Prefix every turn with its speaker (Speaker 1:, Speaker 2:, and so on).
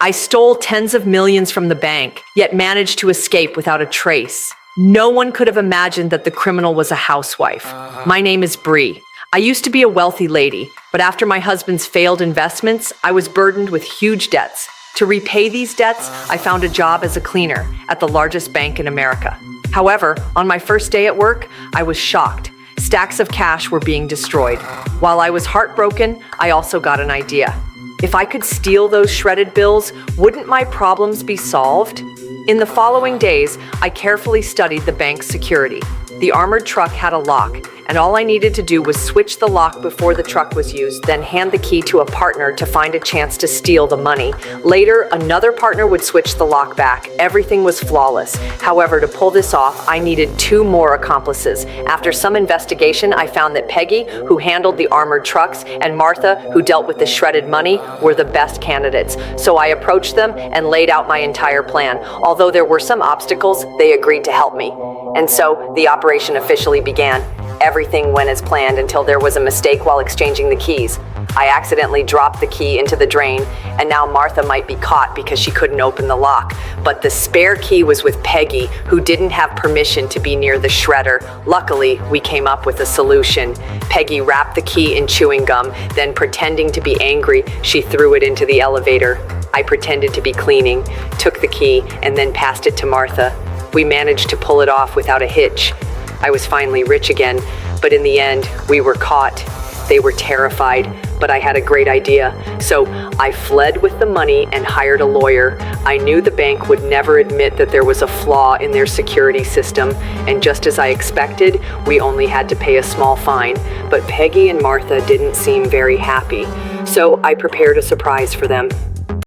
Speaker 1: I stole tens of millions from the bank, yet managed to escape without a trace. No one could have imagined that the criminal was a housewife. My name is Bree. I used to be a wealthy lady, but after my husband's failed investments, I was burdened with huge debts. To repay these debts, I found a job as a cleaner at the largest bank in America. However, on my first day at work, I was shocked. Stacks of cash were being destroyed. While I was heartbroken, I also got an idea. If I could steal those shredded bills, wouldn't my problems be solved? In the following days, I carefully studied the bank's security. The armored truck had a lock, and all I needed to do was switch the lock before the truck was used, then hand the key to a partner to find a chance to steal the money. Later, another partner would switch the lock back. Everything was flawless. However, to pull this off, I needed 2 more accomplices. After some investigation, I found that Peggy, who handled the armored trucks, and Martha, who dealt with the shredded money, were the best candidates. So I approached them and laid out my entire plan. Although there were some obstacles, they agreed to help me. And so the operation officially began. Everything went as planned until there was a mistake while exchanging the keys. I accidentally dropped the key into the drain, and now Martha might be caught because she couldn't open the lock. But the spare key was with Peggy, who didn't have permission to be near the shredder. Luckily, we came up with a solution. Peggy wrapped the key in chewing gum, then pretending to be angry, she threw it into the elevator. I pretended to be cleaning, took the key, and then passed it to Martha. We managed to pull it off without a hitch. I was finally rich again, but in the end, we were caught. They were terrified, but I had a great idea. So I fled with the money and hired a lawyer. I knew the bank would never admit that there was a flaw in their security system, and just as I expected, we only had to pay a small fine. But Peggy and Martha didn't seem very happy, so I prepared a surprise for them.